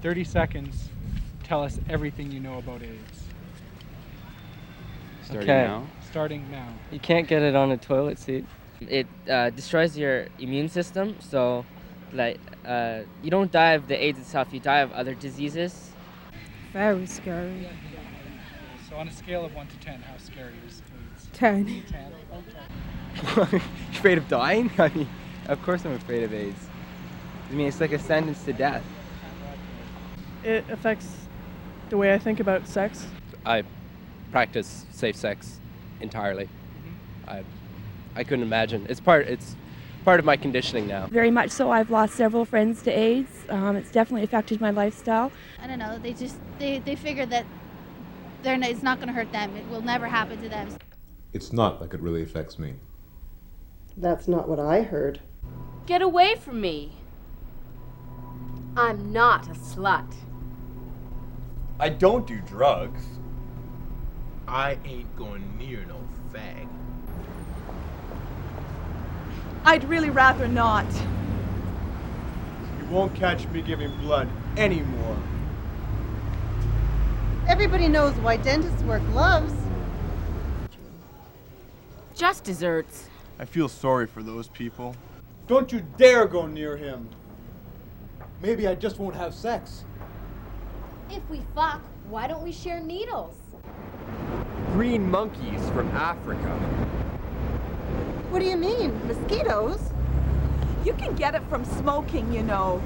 30 seconds, tell us everything you know about AIDS. Starting now? Starting now. You can't get it on a toilet seat. It destroys your immune system, so like you don't die of the AIDS itself, you die of other diseases. Very scary. So on a scale of 1 to 10, how scary is AIDS? 10. 10. You're afraid of dying? I mean, of course I'm afraid of AIDS. I mean, it's like a sentence to death. It affects the way I think about sex. I practice safe sex entirely. I couldn't imagine. It's part of my conditioning now. Very much so. I've lost several friends to AIDS. It's definitely affected my lifestyle. I don't know. They figure that it's not going to hurt them. It will never happen to them. It's not like it really affects me. That's not what I heard. Get away from me. I'm not a slut. I don't do drugs. I ain't going near no fag. I'd really rather not. You won't catch me giving blood anymore. Everybody knows why dentists wear gloves. Just desserts. I feel sorry for those people. Don't you dare go near him. Maybe I just won't have sex. If we fuck, why don't we share needles? Green monkeys from Africa. What do you mean? Mosquitoes? You can get it from smoking, you know.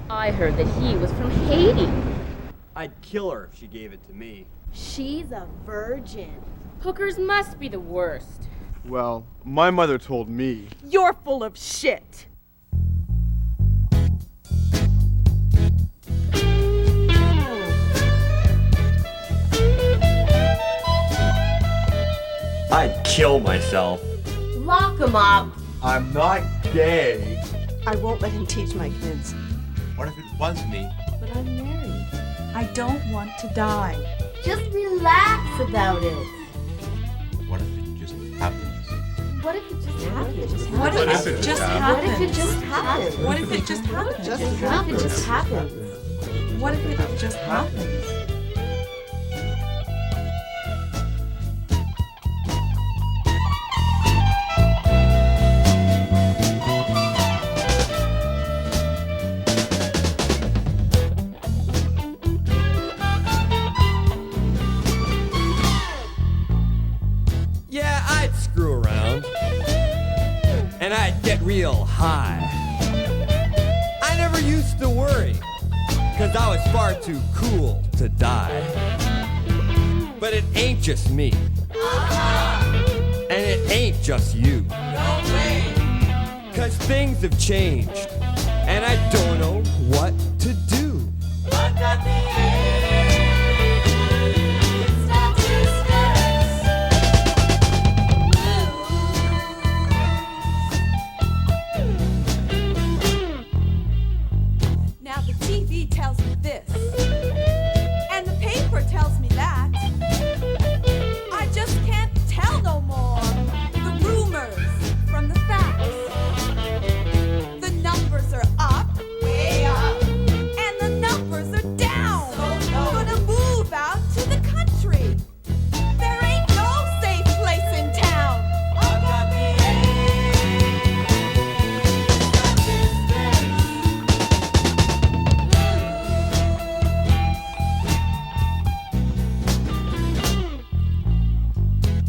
I heard that he was from Haiti. I'd kill her if she gave it to me. She's a virgin. Hookers must be the worst. Well, my mother told me. You're full of shit. I'd kill myself. Lock him up. I'm not gay. I won't let him teach my kids. What if it was me? But I'm married. I don't want to die. Just relax about it. What if it just happens? What if it just happens? What if it just What if it happens? just happens? What if it just happens? What if it just happens? What if it just happens? Yeah, I'd screw around. And I'd get real high. I never used to worry, 'cause I was far too cool to die. But it ain't just me. And it ain't just you. 'Cause things have changed, and I don't know what to do. Now the TV tells me this, and the paper tells me that. I just can't tell no more. The rumors from the facts. The numbers are up, way up, and the numbers are down. Gonna move out to the country. There ain't no safe place in town.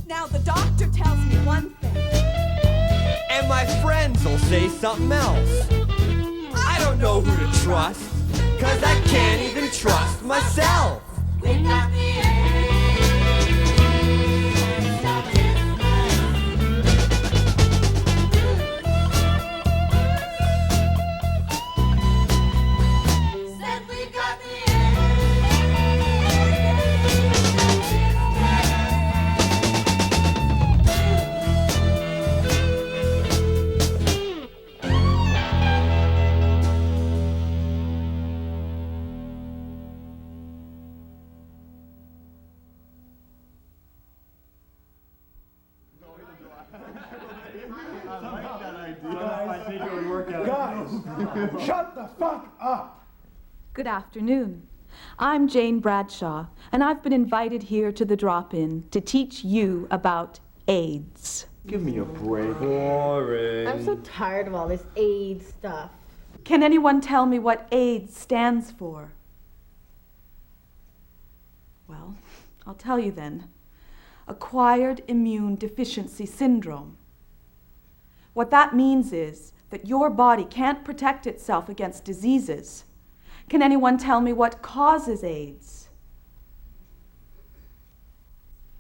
Now the doctor tells me one thing. And my friends will say something else. I don't know who to trust, 'cause I can't even trust myself. Guys, shut the fuck up! Good afternoon. I'm Jane Bradshaw, and I've been invited here to the drop-in to teach you about AIDS. Give me a break. Boring. I'm so tired of all this A.I.D.S stuff. Can anyone tell me what AIDS stands for? Well, I'll tell you then. Acquired Immune Deficiency Syndrome. What that means is that your body can't protect itself against diseases. Can anyone tell me what causes AIDS?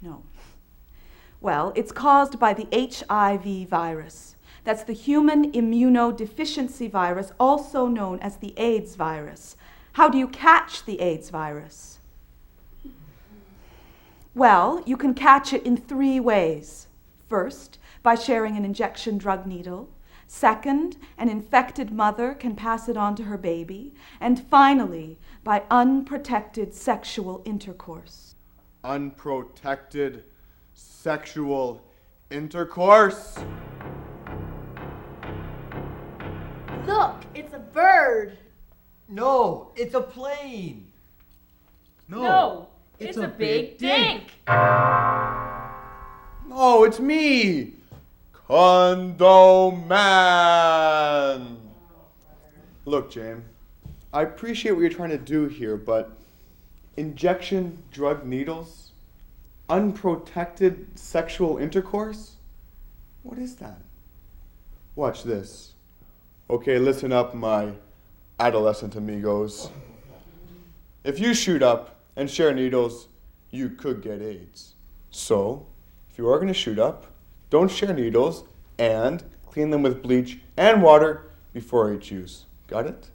No. Well, it's caused by the HIV virus. That's the human immunodeficiency virus, also known as the AIDS virus. How do you catch the AIDS virus? Well, you can catch it in 3 ways. First, by sharing an injection drug needle. Second, an infected mother can pass it on to her baby. And finally, by unprotected sexual intercourse. Unprotected sexual intercourse? Look, it's a bird. No, it's a plane. No, it's a big dink. No, it's me. Condom man. Look, Jane, I appreciate what you're trying to do here, but injection drug needles? Unprotected sexual intercourse? What is that? Watch this. Okay, listen up, my adolescent amigos. If you shoot up and share needles, you could get AIDS. So, if you are going to shoot up, don't share needles and clean them with bleach and water before each use. Got it?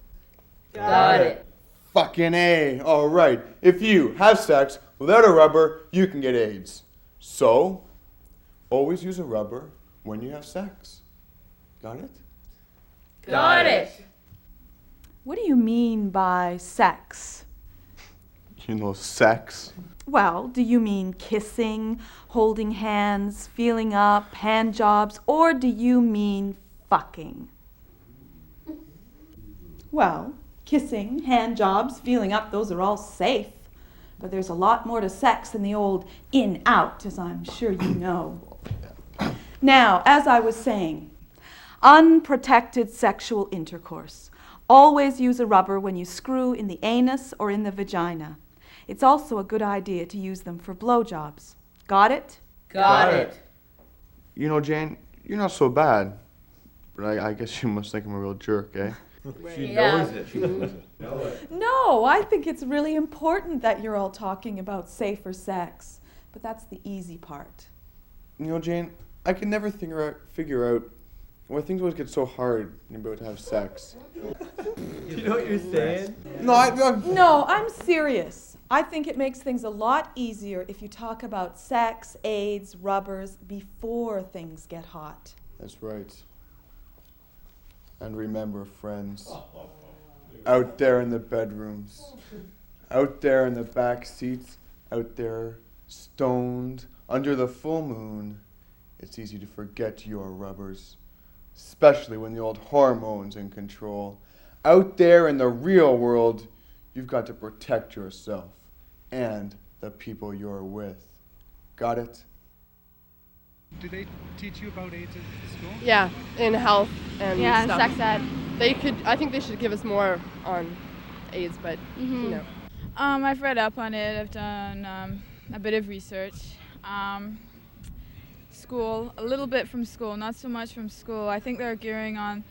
Got it. Fucking A. All right. If you have sex without a rubber, you can get AIDS. So, always use a rubber when you have sex. Got it? Got it. What do you mean by sex? You know, sex. Well, do you mean kissing, holding hands, feeling up, hand jobs, or do you mean fucking? Well, kissing, hand jobs, feeling up, those are all safe. But there's a lot more to sex than the old in-out, as I'm sure you know. Now, as I was saying, unprotected sexual intercourse. Always use a rubber when you screw in the anus or in the vagina. It's also a good idea to use them for blowjobs. Got it? Got it. You know, Jane, you're not so bad. But I guess you must think I'm a real jerk, eh? She knows it. She knows it. No, I think it's really important that you're all talking about safer sex. But that's the easy part. You know, Jane, I can never figure out why things always get so hard when you're about to have sex. You know what you're saying? No, I'm serious. I think it makes things a lot easier if you talk about sex, AIDS, rubbers before things get hot. That's right. And remember, friends, out there in the bedrooms, out there in the back seats, out there stoned under the full moon, it's easy to forget your rubbers, especially when the old hormone's in control. Out there in the real world, you've got to protect yourself and the people you're with. Got it? Do they teach you about AIDS at school? Yeah, in health and stuff. Sex ed. I think they should give us more on AIDS, but you know. I've read up on it. I've done a bit of research. School, a little bit from school, not so much from school. I think they're gearing on,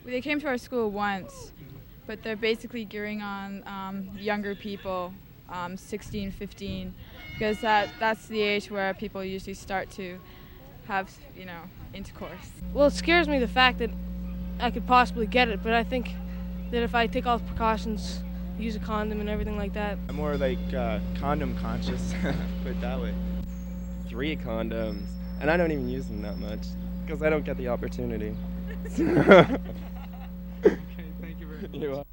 they came to our school once, but they're basically gearing on younger people, 16, 15, because that's the age where people usually start to have, intercourse. Well, it scares me the fact that I could possibly get it, but I think that if I take all the precautions, use a condom and everything like that. I'm more like condom conscious, put it that way. 3 condoms, and I don't even use them that much because I don't get the opportunity. Okay, thank you very much. You're welcome.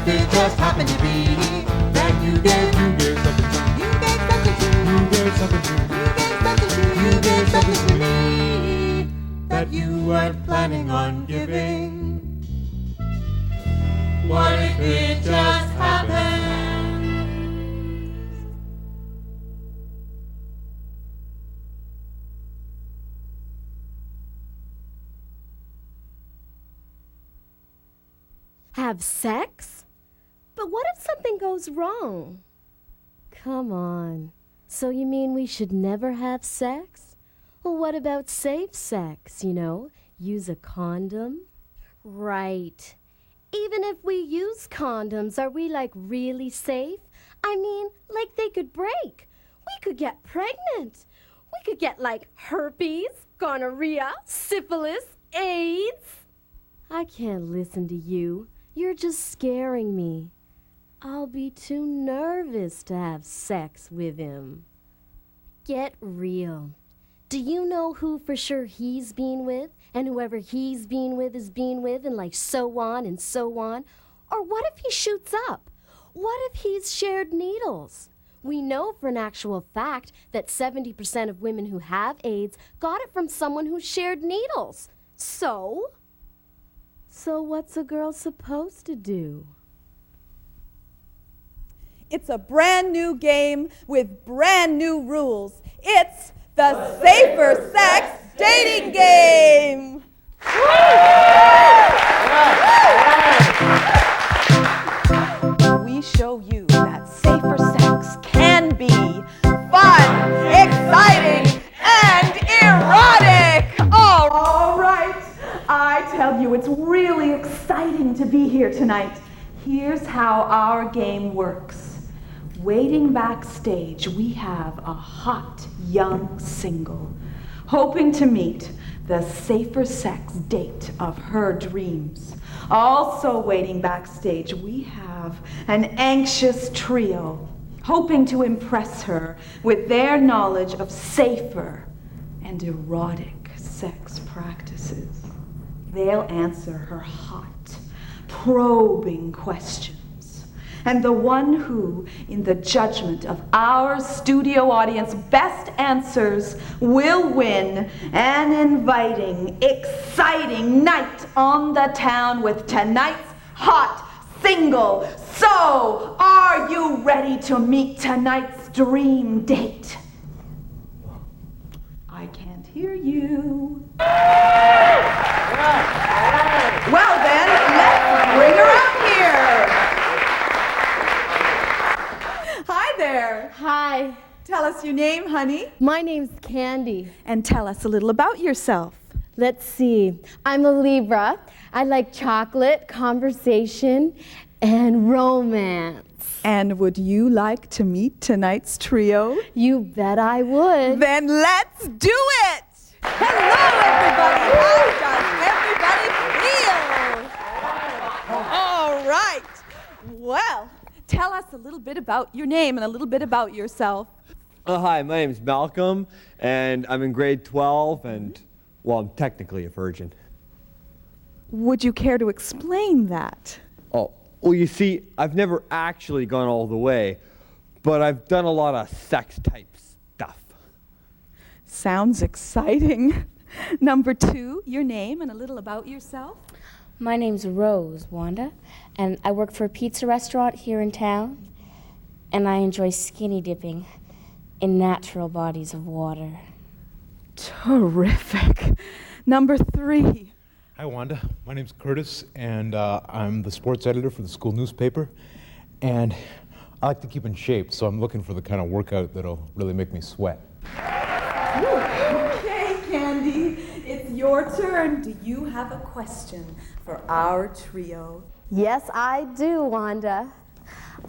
if it just happened to be that you gave something to me? You gave something to me. You gave something to me. You gave something to me that you weren't planning on giving. What if it just happened? Have sex? But what if something goes wrong? Come on. So you mean we should never have sex? Well, what about safe sex, you know? Use a condom? Right. Even if we use condoms, are we like really safe? I mean, like they could break. We could get pregnant. We could get like herpes, gonorrhea, syphilis, AIDS. I can't listen to you. You're just scaring me. I'll be too nervous to have sex with him. Get real. Do you know who for sure he's been with? And whoever he's been with is been with, and like so on and so on? Or what if he shoots up? What if he's shared needles? We know for an actual fact that 70% of women who have AIDS got it from someone who shared needles. So what's a girl supposed to do? It's a brand new game with brand new rules. It's the Safer Sex Dating Game! We show you that safer sex can be fun, exciting, and erotic! All right, I tell you, it's really exciting to be here tonight. Here's how our game works. Waiting backstage, we have a hot young single hoping to meet the safer sex date of her dreams. Also waiting backstage, we have an anxious trio hoping to impress her with their knowledge of safer and erotic sex practices. They'll answer her hot, probing questions. And the one who, in the judgment of our studio audience, best answers will win an inviting, exciting night on the town with tonight's hot single. So, are you ready to meet tonight's dream date? I can't hear you. Well then, let's bring her out here. Hi there. Hi. Tell us your name, honey. My name's Candy. And tell us a little about yourself. Let's see. I'm a Libra. I like chocolate, conversation, and romance. And would you like to meet tonight's trio? You bet I would. Then let's do it! Hello, everybody. How does everybody feel? All right. Well, tell us a little bit about your name and a little bit about yourself. Hi, my name's Malcolm, and I'm in grade 12, and, well, I'm technically a virgin. Would you care to explain that? Oh, well, you see, I've never actually gone all the way, but I've done a lot of sex-type stuff. Sounds exciting. Number 2, your name and a little about yourself. My name's Rose, Wanda, and I work for a pizza restaurant here in town, and I enjoy skinny dipping in natural bodies of water. Terrific. Number 3. Hi, Wanda. My name's Curtis, and I'm the sports editor for the school newspaper. And I like to keep in shape, so I'm looking for the kind of workout that'll really make me sweat. Okay, Candy, it's your turn. Do you have a question for our trio? Yes, I do, Wanda.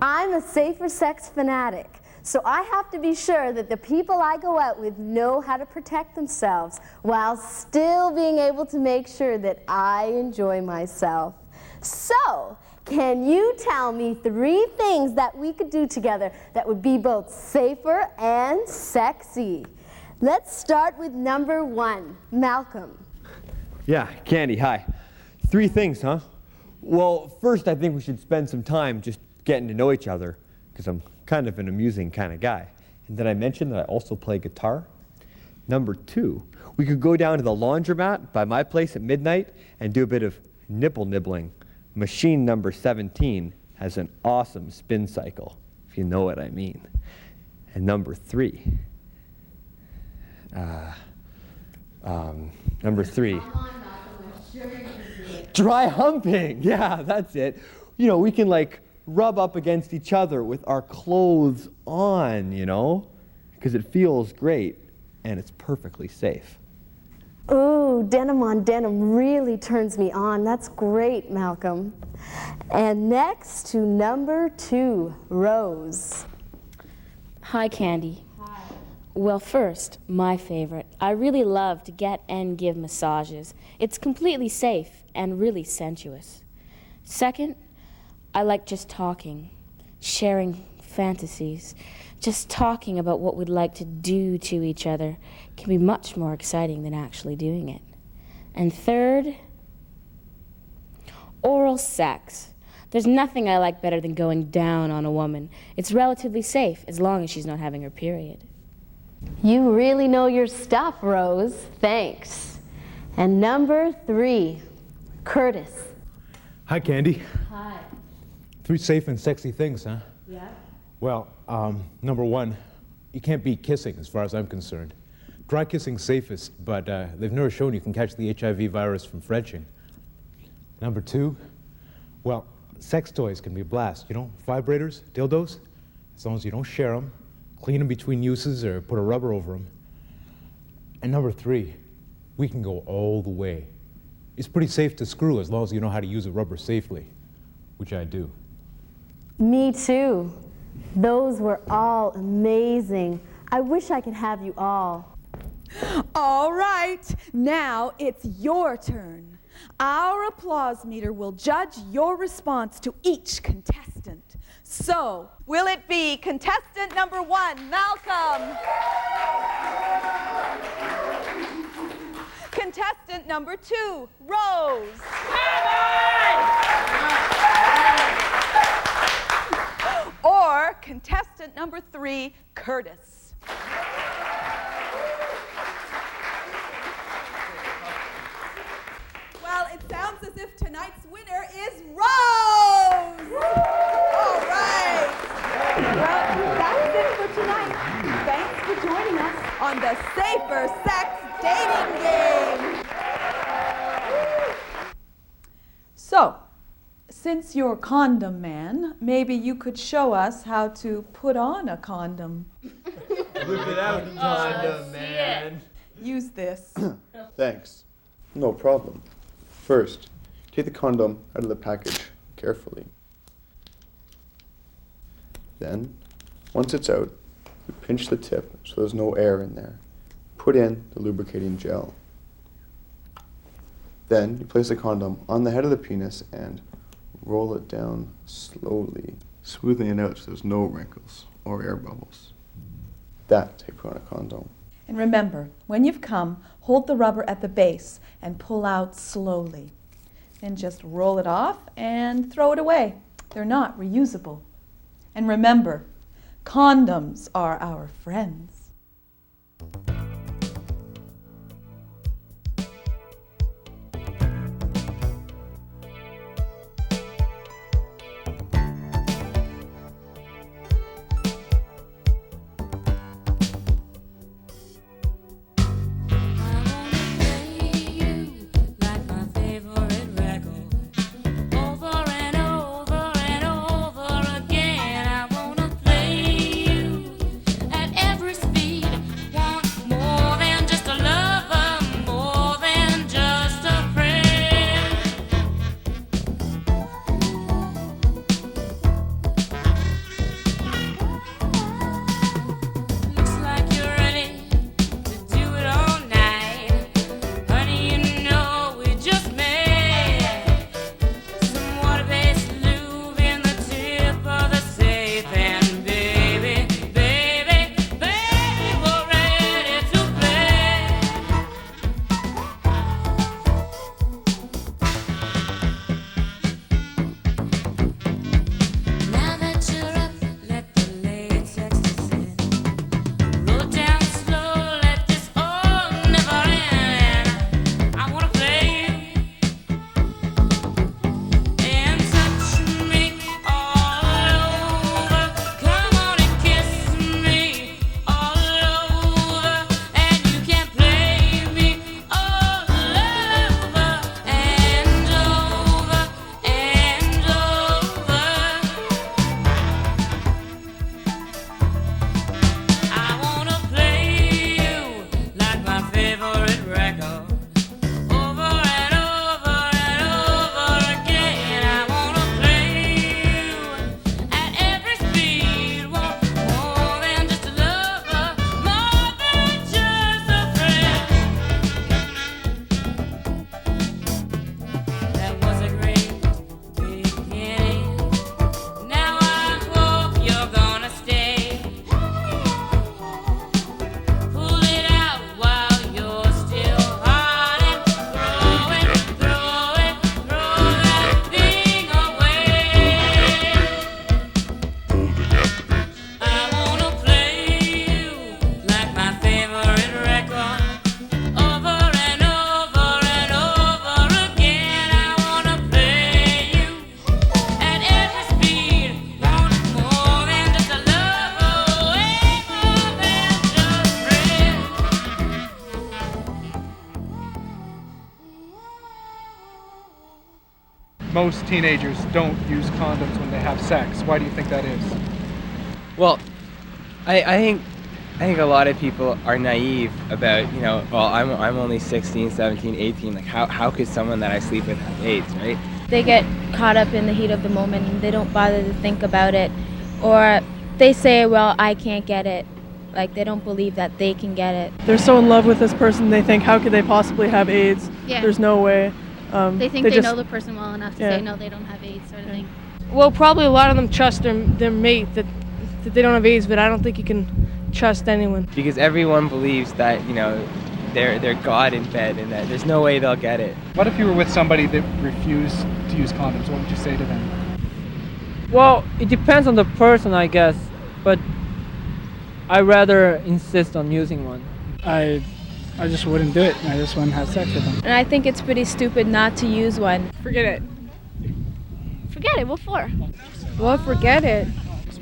I'm a safer sex fanatic. So I have to be sure that the people I go out with know how to protect themselves while still being able to make sure that I enjoy myself. So, can you tell me 3 things that we could do together that would be both safer and sexy? Let's start with number 1, Malcolm. Yeah, Candy, hi. 3 things, huh? Well, first I think we should spend some time just getting to know each other, because I'm kind of an amusing kind of guy. And then I mentioned that I also play guitar. Number 2, we could go down to the laundromat by my place at midnight and do a bit of nipple nibbling. Machine number 17 has an awesome spin cycle, if you know what I mean. And number 3, dry humping. Yeah, that's it. You know, we can like rub up against each other with our clothes on, you know, because it feels great and it's perfectly safe. Ooh, denim on denim really turns me on. That's great, Malcolm. And next to number 2, Rose. Hi, Candy. Hi. Well, first, my favorite. I really love to get and give massages. It's completely safe and really sensuous. Second, I like just talking, sharing fantasies. Just talking about what we'd like to do to each other can be much more exciting than actually doing it. And third, oral sex. There's nothing I like better than going down on a woman. It's relatively safe as long as she's not having her period. You really know your stuff, Rose. Thanks. And number 3, Curtis. Hi, Candy. Hi. 3 safe and sexy things, huh? Yeah. Well, number 1, you can't beat kissing as far as I'm concerned. Dry kissing's safest, but they've never shown you can catch the HIV virus from Frenching. Number 2, well, sex toys can be a blast, you know, vibrators, dildos, as long as you don't share them, clean them between uses or put a rubber over them. And number 3, we can go all the way. It's pretty safe to screw as long as you know how to use a rubber safely, which I do. Me too. Those were all amazing. I wish I could have you all. All right, now it's your turn. Our applause meter will judge your response to each contestant. So, will it be contestant number 1, Malcolm? Contestant number 2, Rose. Or contestant number 3, Curtis. Well, it sounds as if tonight's winner is Rose! All right. Well, that's it for tonight. Thanks for joining us on the Safer Sex Dating Game. So, since you're Condom Man, maybe you could show us how to put on a condom. Whip it out, Condom Man. Use this. Thanks. No problem. First, take the condom out of the package carefully. Then, once it's out, you pinch the tip so there's no air in there. Put in the lubricating gel. Then, you place the condom on the head of the penis and roll it down slowly, smoothing it out so there's no wrinkles or air bubbles. That's how you put on a condom. And remember, when you've come, hold the rubber at the base and pull out slowly. Then just roll it off and throw it away. They're not reusable. And remember, condoms are our friends. Every most teenagers don't use condoms when they have sex. Why do you think that is? Well, I think a lot of people are naive about, you know, well, I'm only 16, 17, 18. Like, how could someone that I sleep with have AIDS, right? They get caught up in the heat of the moment and they don't bother to think about it. Or they say, well, I can't get it. Like, they don't believe that they can get it. They're so in love with this person, they think, how could they possibly have AIDS? Yeah. There's no way. They think they know the person well enough to say, no, they don't have AIDS, sort of thing. Well, probably a lot of them trust their mate that they don't have AIDS, but I don't think you can trust anyone. Because everyone believes that, you know, they're God in bed and that there's no way they'll get it. What if you were with somebody that refused to use condoms? What would you say to them? Well, it depends on the person, I guess, but I rather insist on using one. I just wouldn't do it. I just wouldn't have sex with them. And I think it's pretty stupid not to use one. Forget it. Forget it, what for? Well, forget it.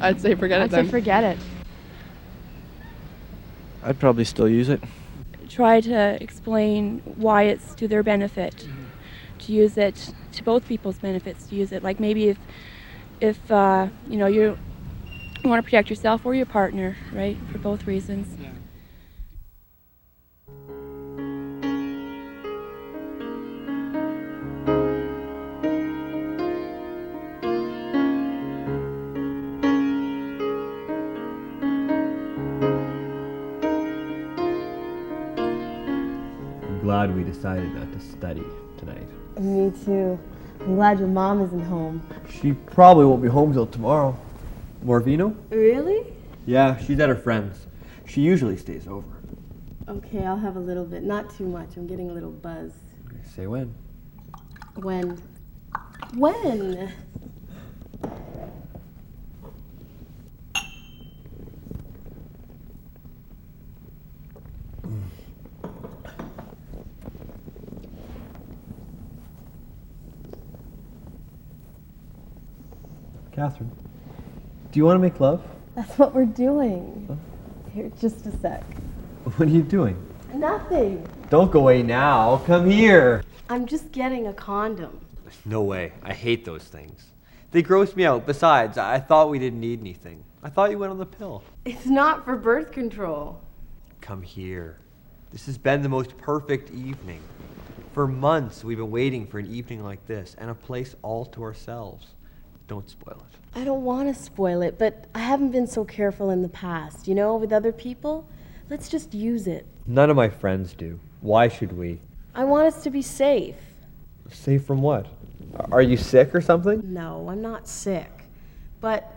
I'd say forget it then. I'd say forget it. I'd probably still use it. Try to explain why it's to their benefit, to use it, to both people's benefits, to use it. Like maybe if you know, you want to protect yourself or your partner, right, for both reasons. Yeah. Glad we decided not to study tonight. Me too. I'm glad your mom isn't home. She probably won't be home till tomorrow. More vino? Really? Yeah, she's at her friend's. She usually stays over. Okay, I'll have a little bit. Not too much. I'm getting a little buzzed. Say when. When? When? Catherine, do you want to make love? That's what we're doing. Here, just a sec. What are you doing? Nothing. Don't go away now. Come here. I'm just getting a condom. No way. I hate those things. They gross me out. Besides, I thought we didn't need anything. I thought you went on the pill. It's not for birth control. Come here. This has been the most perfect evening. For months, we've been waiting for an evening like this and a place all to ourselves. Don't spoil it. I don't want to spoil it, but I haven't been so careful in the past. You know, with other people, let's just use it. None of my friends do. Why should we? I want us to be safe. Safe from what? Are you sick or something? No, I'm not sick. But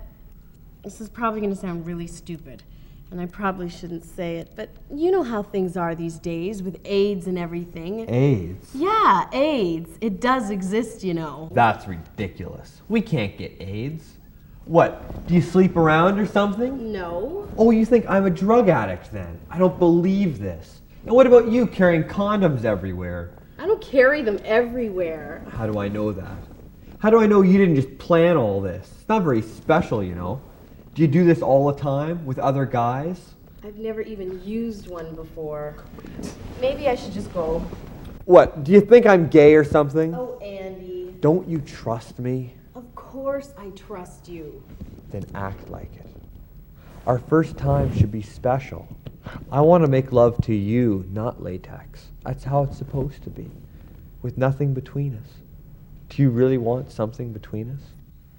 this is probably going to sound really stupid, and I probably shouldn't say it, but you know how things are these days with AIDS and everything. AIDS? Yeah, AIDS. It does exist, you know. That's ridiculous. We can't get AIDS. What, do you sleep around or something? No. Oh, you think I'm a drug addict then? I don't believe this. And what about you carrying condoms everywhere? I don't carry them everywhere. How do I know that? How do I know you didn't just plan all this? It's not very special, you know. Do you do this all the time with other guys? I've never even used one before. Maybe I should just go. What, do you think I'm gay or something? Oh, Andy. Don't you trust me? Of course I trust you. Then act like it. Our first time should be special. I want to make love to you, not latex. That's how it's supposed to be, with nothing between us. Do you really want something between us?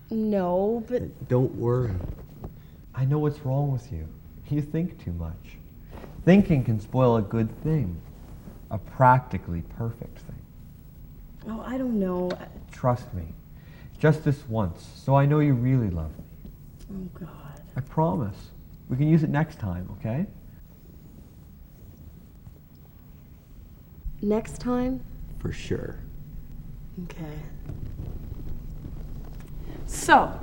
No, but... Don't worry. I know what's wrong with you. You think too much. Thinking can spoil a good thing, a practically perfect thing. Oh, I don't know. Trust me. Just this once, so I know you really love me. Oh, God. I promise. We can use it next time, okay? Next time? For sure. Okay. So,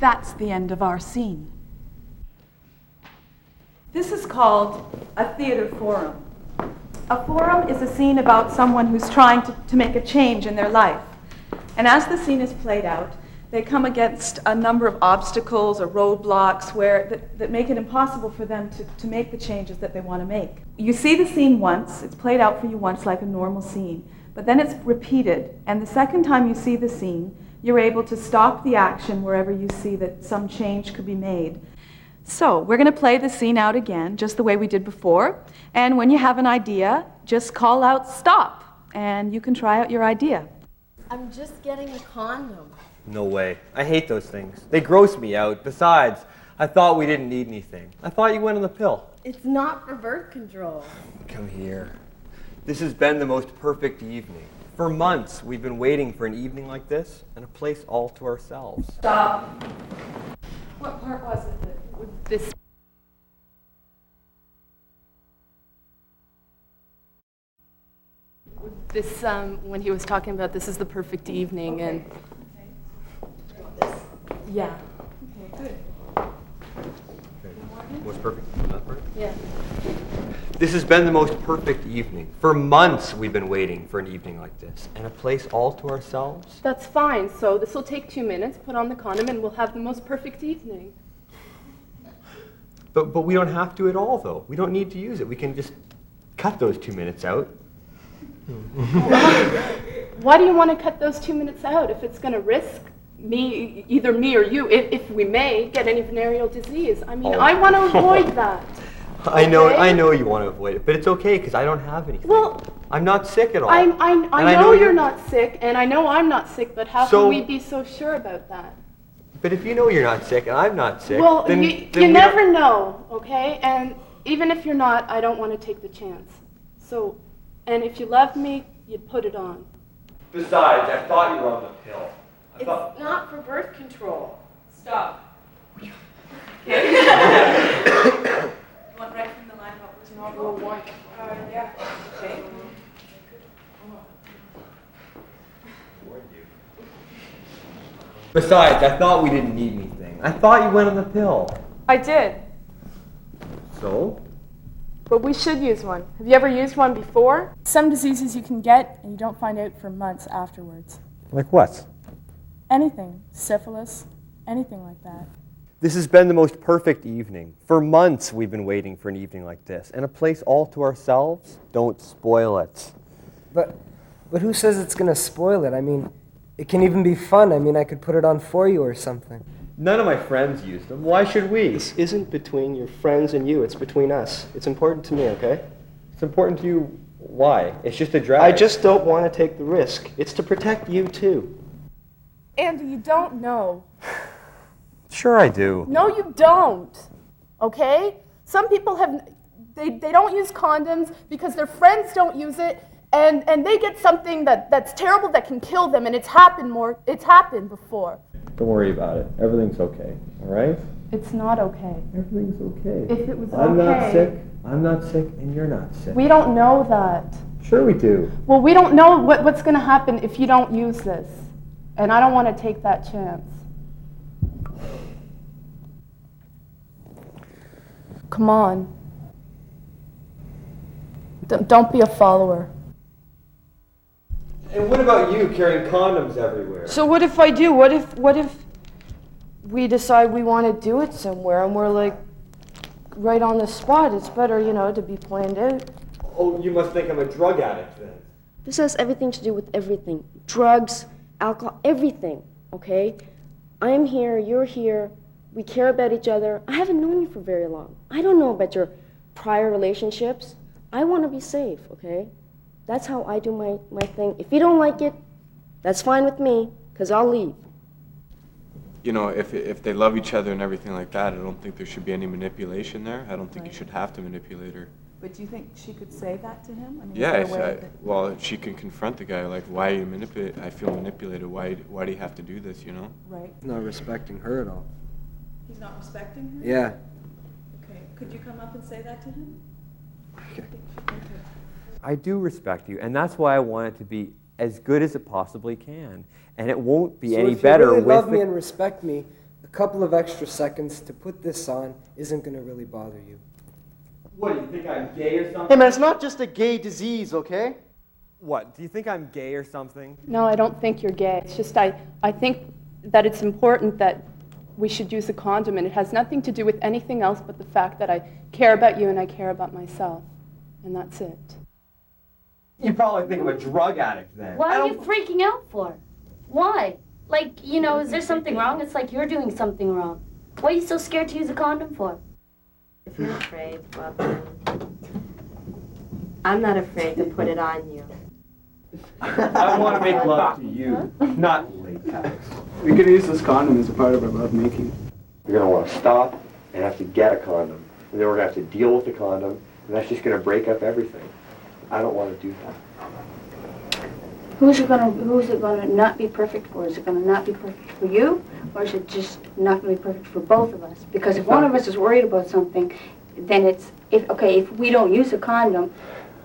that's the end of our scene. This is called a theater forum. A forum is a scene about someone who's trying to make a change in their life. And as the scene is played out, they come against a number of obstacles or roadblocks that make it impossible for them to make the changes that they want to make. You see the scene once, it's played out for you once like a normal scene, but then it's repeated, and the second time you see the scene, you're able to stop the action wherever you see that some change could be made. So we're going to play the scene out again, just the way we did before. And when you have an idea, just call out stop, and you can try out your idea. I'm just getting a condom. No way. I hate those things. They gross me out. Besides, I thought we didn't need anything. I thought you went on the pill. It's not for birth control. Come here. This has been the most perfect evening. For months, we've been waiting for an evening like this and a place all to ourselves. Stop. What part was it that this? This, when he was talking about this is the perfect evening, and Yeah. Okay, good. Most perfect. Not perfect? yeah. This has been the most perfect evening. For months, we've been waiting for an evening like this and a place all to ourselves. That's fine. So this will take 2 minutes. Put on the condom, and we'll have the most perfect evening. But we don't have to at all, though. We don't need to use it. We can just cut those 2 minutes out. Why do you want to cut those 2 minutes out if it's going to risk either me or you, if we may, get any venereal disease? I mean, I want to avoid that. I know you want to avoid it, but it's okay because I don't have anything. Well, I'm not sick at all. I know you're not sick, and I know I'm not sick, but how can we be so sure about that? But if you know you're not sick and I'm not sick, well, then you never know, okay? And even if you're not, I don't want to take the chance. So, and if you love me, you'd put it on. Besides, I thought you were on the pill. It's not for birth control. Stop. Want right from the line what was not Rule 1. Yeah. Okay. Besides, I thought we didn't need anything. I thought you went on the pill. I did, So? but we should use one. Have you ever used one before? Some diseases you can get and you don't find out for months afterwards. Like what? Anything. Syphilis, anything like that. This has been the most perfect evening. For months we've been waiting for an evening like this. And a place all to ourselves? Don't spoil it. But who says it's going to spoil it? I mean, it can even be fun. I mean, I could put it on for you or something. None of my friends used them. Why should we? This isn't between your friends and you. It's between us. It's important to me, okay? It's important to you. Why? It's just a drag. I just don't want to take the risk. It's to protect you, too. Andy, you don't know. Sure I do. No, you don't. Okay? Some people they don't use condoms because their friends don't use it, and they get something that's terrible that can kill them, and it's happened before. Don't worry about it. Everything's okay. All right? It's not okay. Everything's okay. If it was I'm okay. not sick. I'm not sick, and you're not sick. We don't know that. Sure we do. Well, we don't know what's going to happen if you don't use this, and I don't want to take that chance. Come on. Don't be a follower. And what about you carrying condoms everywhere? So what if I do? What if we decide we want to do it somewhere and we're like right on the spot? It's better, to be planned out. Oh, you must think I'm a drug addict then. This has everything to do with everything. Drugs, alcohol, everything, okay? I'm here, you're here, we care about each other. I haven't known you for very long. I don't know about your prior relationships. I want to be safe, okay? That's how I do my thing. If you don't like it, that's fine with me, because I'll leave. If they love each other and everything like that, I don't think there should be any manipulation there. I don't think you should have to manipulate her. But do you think she could say that to him? I mean, Yeah, is there a way that- well, she can confront the guy, like, why are you I feel manipulated. Why do you have to do this, Right. Not respecting her at all. He's not respecting her? Yeah. Okay. Could you come up and say that to him? Okay. I do respect you, and that's why I want it to be as good as it possibly can. And it won't be any better if you really with love me and respect me, a couple of extra seconds to put this on isn't going to really bother you. What, do you think I'm gay or something? Hey, man, it's not just a gay disease, okay? What, do you think I'm gay or something? No, I don't think you're gay. It's just I think that it's important that we should use a condom, and it has nothing to do with anything else but the fact that I care about you and I care about myself. And that's it. You probably think I'm a drug addict then. What are you freaking out for? Why? like, you know, is there something wrong? It's like you're doing something wrong. What are you so scared to use a condom for? If you're afraid, well, I'm not afraid to put it on you. I want to make love to you, not latex. We could use this condom as a part of our love making. You're going to want to stop and have to get a condom. And then we're going to have to deal with the condom, and that's just going to break up everything. I don't want to do that. Who's it gonna not be perfect for? Is it gonna not be perfect for you, or is it just not gonna be perfect for both of us? Because if one of us is worried about something, then if we don't use a condom,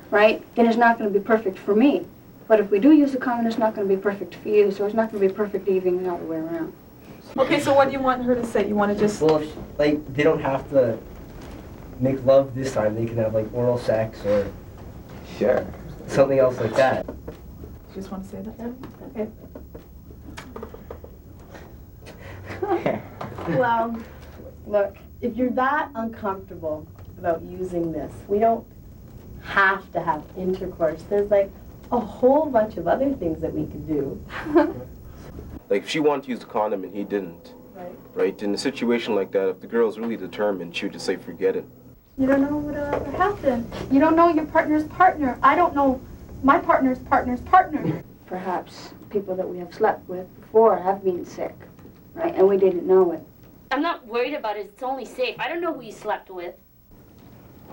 right, then it's not gonna be perfect for me. But if we do use a condom, it's not gonna be perfect for you, so it's not gonna be perfect even the other way around. Okay, so what do you want her to say? You want to just... Well, like, they don't have to make love this time. They can have, like, oral sex or... Sure. Something else like that. You just want to say that? Okay. Well, look, if you're that uncomfortable about using this, we don't have to have intercourse. There's like a whole bunch of other things that we could do. Like if she wanted to use the condom and he didn't, right? In a situation like that, if the girl's really determined, she would just say, forget it. You don't know what'll ever happen. You don't know your partner's partner. I don't know my partner's partner's partner. Perhaps people that we have slept with before have been sick, right, and we didn't know it. I'm not worried about it. It's only safe. I don't know who you slept with.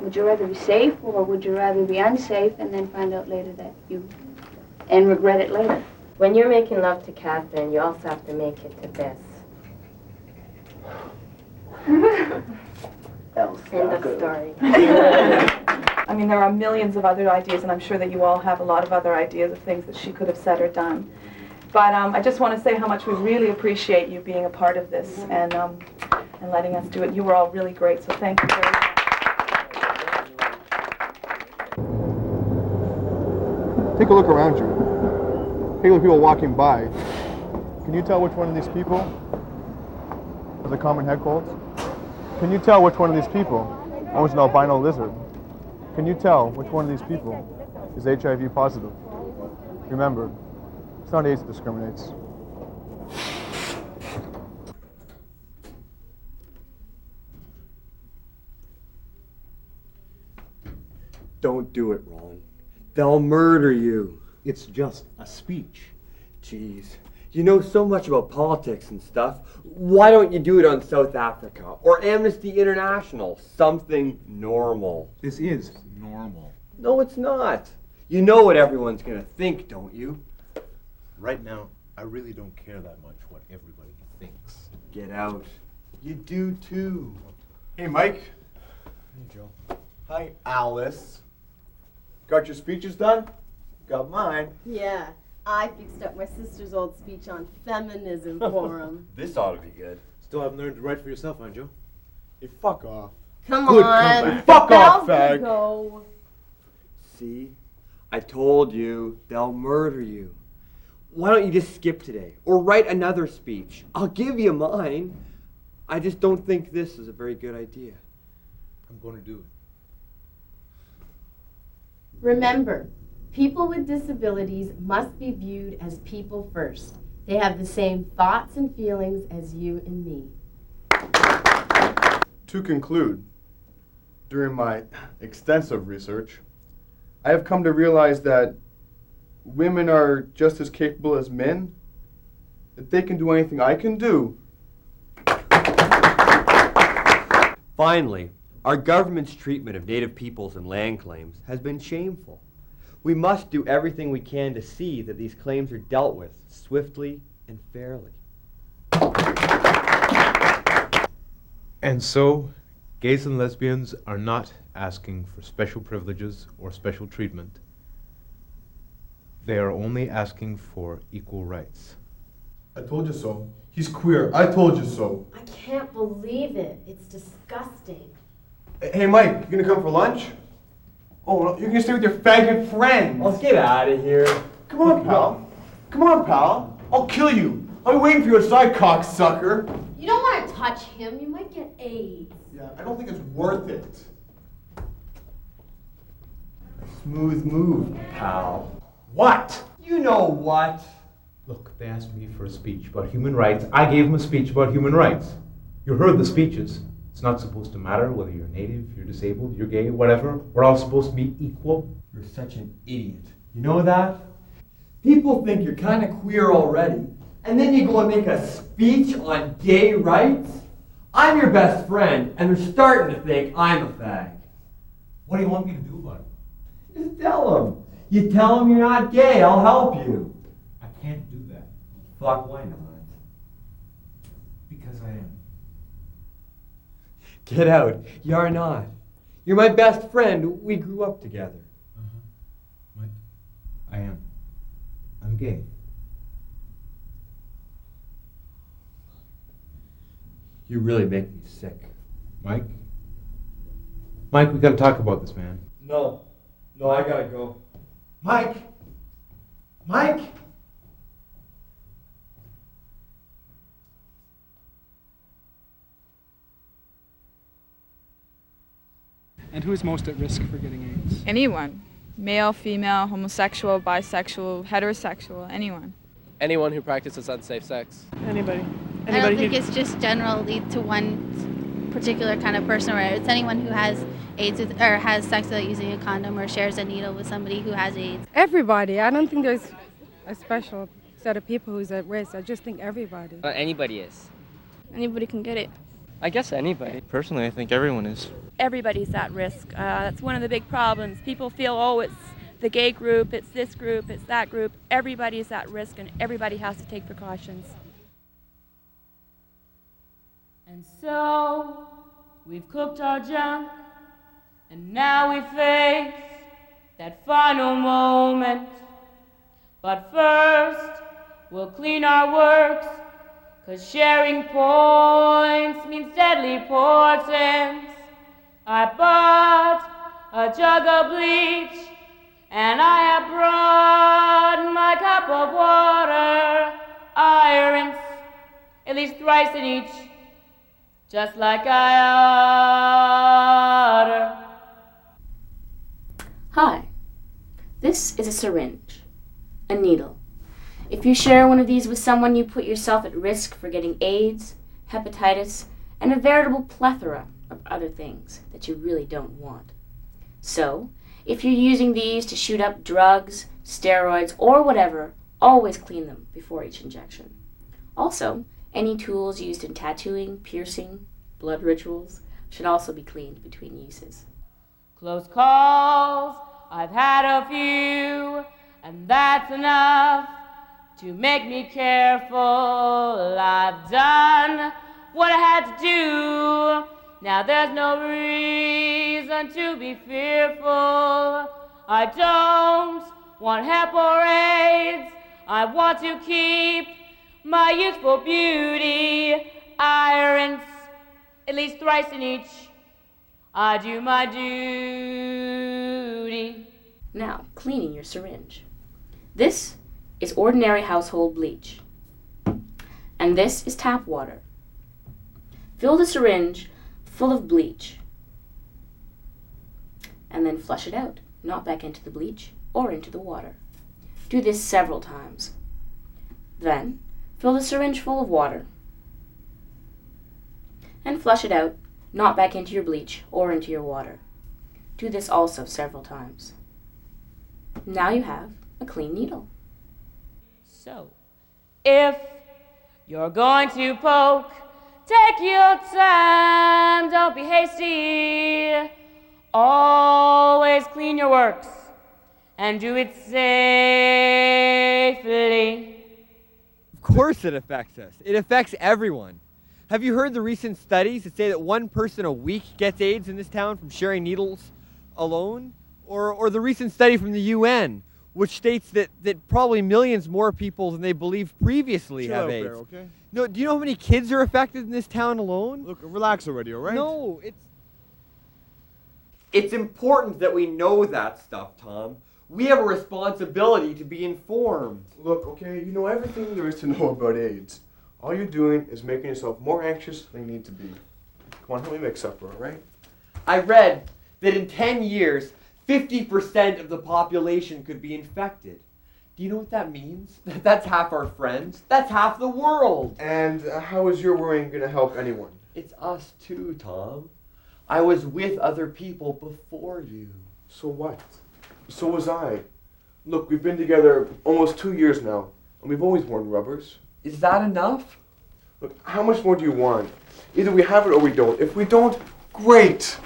Would you rather be safe, or would you rather be unsafe and then find out later that and regret it later? When you're making love to Catherine, you also have to make it to Bess. End of story. I mean, there are millions of other ideas, and I'm sure that you all have a lot of other ideas of things that she could have said or done. But I just want to say how much we really appreciate you being a part of this and letting us do it. You were all really great, so thank you very much. Take a look around you. Take a look at people walking by. Can you tell which one of these people has a common head cold? Can you tell which one of these people owns an albino lizard? Can you tell which one of these people is HIV positive? Remember, it's not AIDS that discriminates. Don't do it, Ron. They'll murder you. It's just a speech. Jeez. You know so much about politics and stuff. Why don't you do it on South Africa or Amnesty International? Something normal. This is normal. No, it's not. You know what everyone's going to think, don't you? Right now, I really don't care that much what everybody thinks. Get out. You do too. Hey, Mike. Hey, Joe. Hi, Alice. Got your speeches done? Got mine. Yeah, I fixed up my sister's old speech on feminism for him. This ought to be good. Still haven't learned to write for yourself, huh, Joe? Hey, fuck off. Come Good on. company. Fuck off, fag. Go. See? I told you, they'll murder you. Why don't you just skip today? Or write another speech? I'll give you mine. I just don't think this is a very good idea. I'm going to do it. Remember, people with disabilities must be viewed as people first. They have the same thoughts and feelings as you and me. To conclude, during my extensive research, I have come to realize that women are just as capable as men, that they can do anything I can do. Finally, our government's treatment of Native peoples and land claims has been shameful. We must do everything we can to see that these claims are dealt with swiftly and fairly. And so, gays and lesbians are not asking for special privileges or special treatment. They are only asking for equal rights. I told you so. He's queer. I told you so. I can't believe it. It's disgusting. Hey, Mike, you gonna come for lunch? Oh, no, you're gonna stay with your faggot friends. Let's get out of here. Come on, pal. Come on, pal. I'll kill you. I'm waiting for you outside, cocksucker. You don't want to touch him. You might get AIDS. Yeah, I don't think it's worth it. Smooth move, pal. What? You know what? Look, they asked me for a speech about human rights. I gave them a speech about human rights. You heard the speeches. It's not supposed to matter whether you're native, you're disabled, you're gay, whatever. We're all supposed to be equal. You're such an idiot. You know that? People think you're kind of queer already, and then you go and make a speech on gay rights? I'm your best friend, and they're starting to think I'm a fag. What do you want me to do about it? Just tell them. You tell them you're not gay, I'll help you. I can't do that. Fuck, why not? Because I am. Get out. You're not. You're my best friend. We grew up together. Mike, I am. I'm gay. You really make me sick. Mike? Mike, we gotta talk about this, man. No. No, I gotta go. Mike! Mike! And who is most at risk for getting AIDS? Anyone. Male, female, homosexual, bisexual, heterosexual, anyone. Anyone who practices unsafe sex. Anybody. I don't think it's just generally to one particular kind of person, right? It's anyone who has AIDS with, or has sex without using a condom or shares a needle with somebody who has AIDS. Everybody. I don't think there's a special set of people who's at risk. I just think everybody. Anybody is. Anybody can get it. I guess anybody. Personally, I think everyone is. Everybody's at risk. That's one of the big problems. People feel, oh, it's the gay group, it's this group, it's that group. Everybody's at risk and everybody has to take precautions. And so, we've cooked our junk, and now we face that final moment. But first, we'll clean our works, 'cause sharing points means deadly portents. I bought a jug of bleach, and I have brought my cup of water. I rinse at least thrice in each, just like I oughter. Hi, this is a syringe, a needle. If you share one of these with someone, you put yourself at risk for getting AIDS, hepatitis, and a veritable plethora of other things that you really don't want. So, if you're using these to shoot up drugs, steroids, or whatever, always clean them before each injection. Also, any tools used in tattooing, piercing, blood rituals should also be cleaned between uses. Close calls, I've had a few, and that's enough to make me careful. I've done what I had to do. Now there's no reason to be fearful. I don't want hep or AIDS. I want to keep my youthful beauty. I rinse at least thrice in each. I do my duty. Now, cleaning your syringe. This is ordinary household bleach. And this is tap water. Fill the syringe full of bleach. And then flush it out, not back into the bleach or into the water. Do this several times. Then, fill the syringe full of water. And flush it out, not back into your bleach or into your water. Do this also several times. Now you have a clean needle. So, if you're going to poke, take your time, don't be hasty. Always clean your works and do it safely. Of course it affects us. It affects everyone. Have you heard the recent studies that say that 1 person a week gets AIDS in this town from sharing needles alone? Or the recent study from the UN, which states that probably millions more people than they believed previously have AIDS. Bear, okay? No, do you know how many kids are affected in this town alone? Look, relax already, all right? No, it's important that we know that stuff, Tom. We have a responsibility to be informed. Look, okay, you know everything there is to know about AIDS. All you're doing is making yourself more anxious than you need to be. Come on, help me make supper, all right? I read that in 10 years, 50% of the population could be infected. Do you know what that means? That's half our friends. That's half the world. And how is your worrying going to help anyone? It's us too, Tom. I was with other people before you. So what? So was I. Look, we've been together almost 2 years now, and we've always worn rubbers. Is that enough? Look, how much more do you want? Either we have it or we don't. If we don't, great!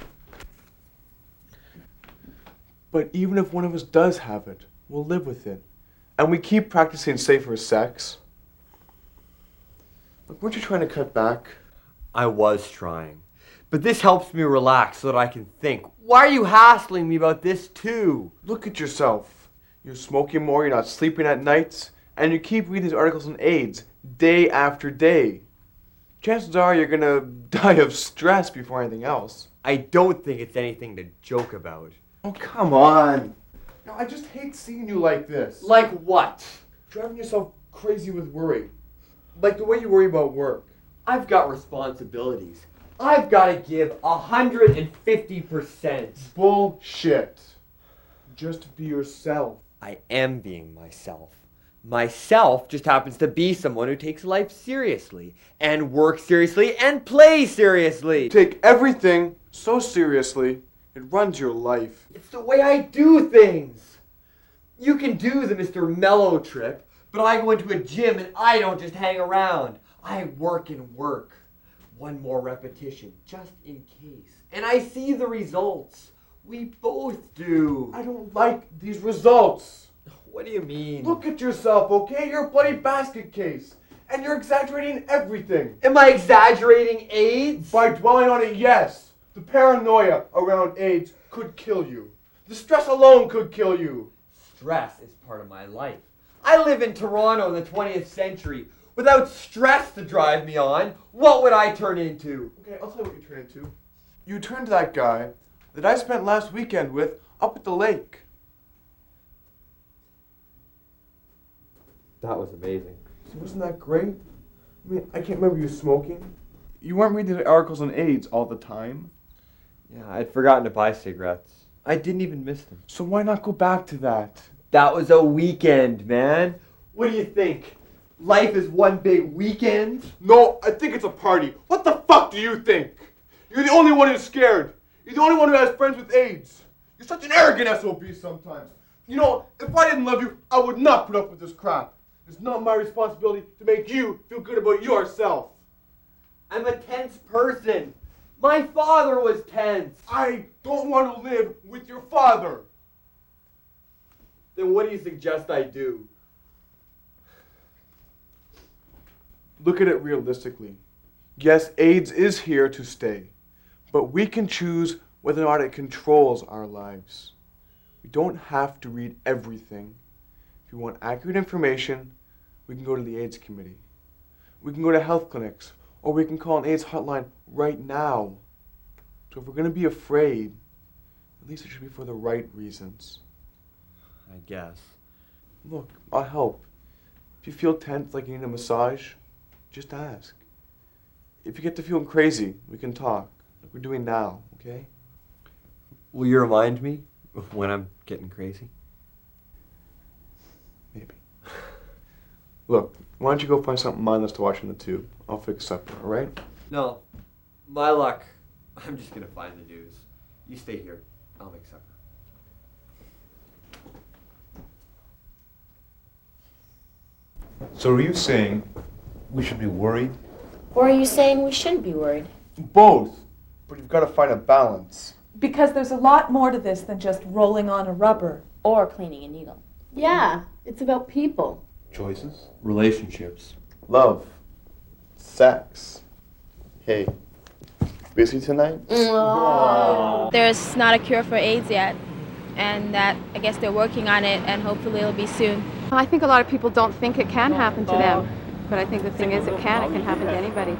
But even if one of us does have it, we'll live with it. And we keep practicing safer sex. Look, weren't you trying to cut back? I was trying. But this helps me relax so that I can think. Why are you hassling me about this too? Look at yourself. You're smoking more, you're not sleeping at nights, and you keep reading these articles on AIDS day after day. Chances are you're gonna die of stress before anything else. I don't think it's anything to joke about. Oh, come on. No, I just hate seeing you like this. Like what? Driving yourself crazy with worry. Like the way you worry about work. I've got responsibilities. I've got to give 150%. Bullshit. Just be yourself. I am being myself. Myself just happens to be someone who takes life seriously, and works seriously, and plays seriously. You take everything so seriously, it runs your life. It's the way I do things. You can do the Mr. Mellow trip, but I go into a gym and I don't just hang around. I work and work. One more repetition, just in case. And I see the results. We both do. I don't like these results. What do you mean? Look at yourself, okay? You're a bloody basket case. And you're exaggerating everything. Am I exaggerating AIDS? By dwelling on it, yes. The paranoia around AIDS could kill you. The stress alone could kill you. Stress is part of my life. I live in Toronto in the 20th century. Without stress to drive me on, what would I turn into? Okay, I'll tell you what you turn into. You turn to that guy that I spent last weekend with up at the lake. That was amazing. See, wasn't that great? I mean, I can't remember you smoking. You weren't reading the articles on AIDS all the time. Yeah, I'd forgotten to buy cigarettes. I didn't even miss them. So why not go back to that? That was a weekend, man. What do you think? Life is one big weekend? No, I think it's a party. What the fuck do you think? You're the only one who's scared. You're the only one who has friends with AIDS. You're such an arrogant SOB sometimes. You know, if I didn't love you, I would not put up with this crap. It's not my responsibility to make you feel good about yourself. I'm a tense person. My father was tense. I don't want to live with your father. Then what do you suggest I do? Look at it realistically. Yes, AIDS is here to stay, but we can choose whether or not it controls our lives. We don't have to read everything. If you want accurate information, we can go to the AIDS committee. We can go to health clinics, or we can call an AIDS hotline right now. So if we're going to be afraid, at least it should be for the right reasons. I guess. Look, I'll help. If you feel tense like you need a massage, just ask. If you get to feeling crazy, we can talk, like we're doing now, okay? Will you remind me when I'm getting crazy? Maybe. Look, why don't you go find something mindless to watch in the tube? I'll fix supper, all right? No. My luck. I'm just going to find the news. You stay here. I'll make supper. So are you saying we should be worried? Or are you saying we shouldn't be worried? Both. But you've got to find a balance. Because there's a lot more to this than just rolling on a rubber. Or cleaning a needle. Yeah, it's about people. Choices? Relationships. Love. Sex. Hey, busy tonight? There's not a cure for AIDS yet, and that I guess they're working on it, and hopefully it'll be soon. I think a lot of people don't think it can happen to them, but I think the thing is it can happen to anybody.